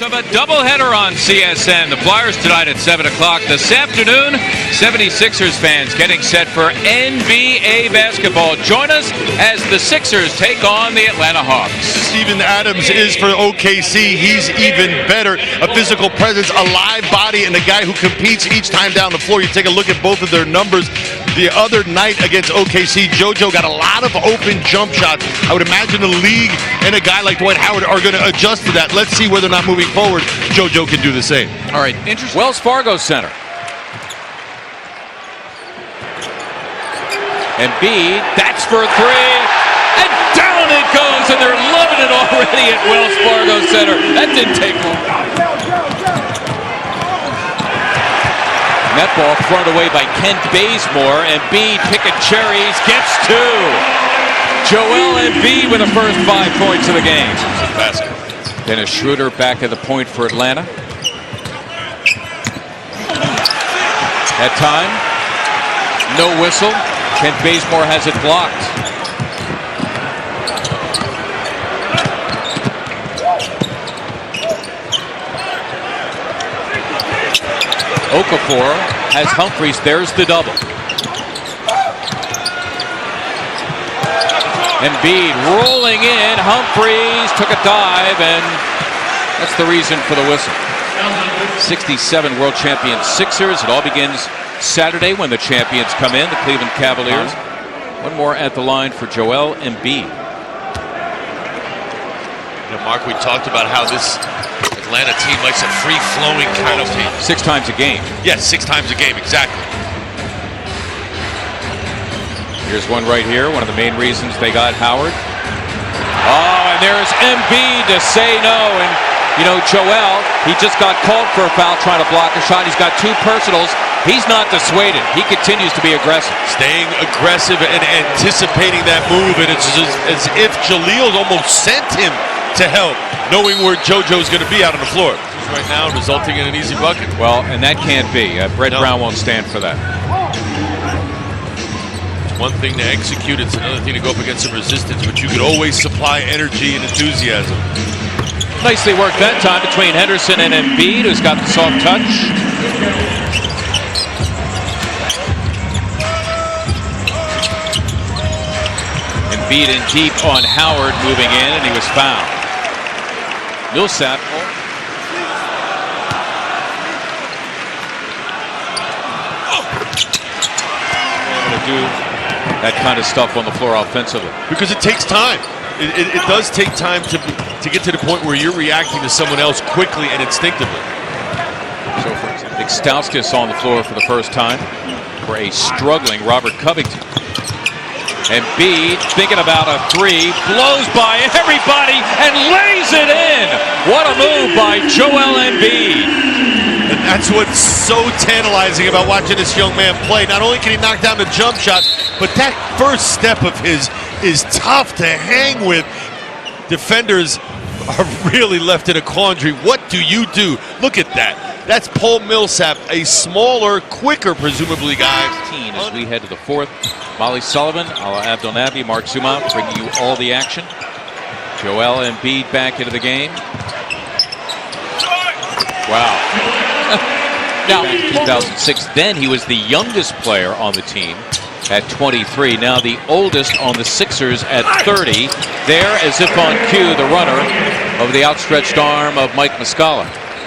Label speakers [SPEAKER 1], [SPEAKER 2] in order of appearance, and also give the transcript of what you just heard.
[SPEAKER 1] Of a doubleheader on CSN. The Flyers tonight at 7 o'clock this afternoon. 76ers fans getting set for NBA basketball. Join us as the Sixers take on the Atlanta Hawks.
[SPEAKER 2] Steven Adams is for OKC. He's even better. A physical presence, a live body, and a guy who competes each time down the floor. You take a look at both of their numbers. The other night against OKC, JoJo got a lot of open jump shots. I would imagine the league and a guy like Dwight Howard are going to adjust to that. Let's see whether or not moving forward, JoJo can do the same.
[SPEAKER 1] All right, interesting. Wells Fargo Center. Embiid, that's for three, and down it goes, and they're loving it already at Wells Fargo Center. That didn't take long. That ball thrown away by Kent Bazemore. Embiid picking cherries, gets two. Joel Embiid with the first 5 points of the game.
[SPEAKER 2] Basket.
[SPEAKER 1] Dennis Schroeder back at the point for Atlanta. That time, no whistle. Kent Bazemore has it blocked. Okafor has Humphries. There's the double. Embiid rolling in. Humphries took a dive, and that's the reason for the whistle. 67 world champion Sixers. It all begins Saturday when the champions come in, the Cleveland Cavaliers. One more at the line for Joel Embiid.
[SPEAKER 2] You know, Mark, we talked about how this Atlanta team likes a free-flowing kind of team.
[SPEAKER 1] 6 times a game.
[SPEAKER 2] Yes, 6 times a game, exactly.
[SPEAKER 1] Here's one right here, one of the main reasons they got Howard. Oh, and there's Embiid to say no. And, you know, Joel, he just got called for a foul trying to block a shot. He's got 2 personals. He's not dissuaded. He continues to be aggressive.
[SPEAKER 2] Staying aggressive and anticipating that move. And it's as if Jaleel almost sent him to help, knowing where JoJo's going to be out on the floor. Right now, resulting in an easy bucket.
[SPEAKER 1] Well, and that can't be. Brett Brown won't stand for that.
[SPEAKER 2] It's one thing to execute, it's another thing to go up against some resistance, but you could always supply energy and enthusiasm.
[SPEAKER 1] Nicely worked that time between Henderson and Embiid, who's got the soft touch. Embiid in deep on Howard, moving in, and he was fouled. Millsap. Able to do that kind of stuff on the floor offensively.
[SPEAKER 2] Because it takes time. It does take time to get to the point where you're reacting to someone else quickly and instinctively.
[SPEAKER 1] So for example, Nick Stauskas on the floor for the first time for a struggling Robert Covington. Embiid thinking about a three, blows by everybody and lays it in. What a move by Joel Embiid.
[SPEAKER 2] And that's what's so tantalizing about watching this young man play. Not only can he knock down the jump shot, but that first step of his is tough to hang with. Defenders are really left in a quandary. What do you do? Look at that. That's Paul Millsap, a smaller, quicker, presumably, guy.
[SPEAKER 1] As we head to the fourth, Molly Sullivan, Ala Abdelnaby, Mark Zuma bringing you all the action. Joel Embiid back into the game. Wow. Now, in 2006, then he was the youngest player on the team at 23. Now the oldest on the Sixers at 30. There, as if on cue, the runner over the outstretched arm of Mike Muscala.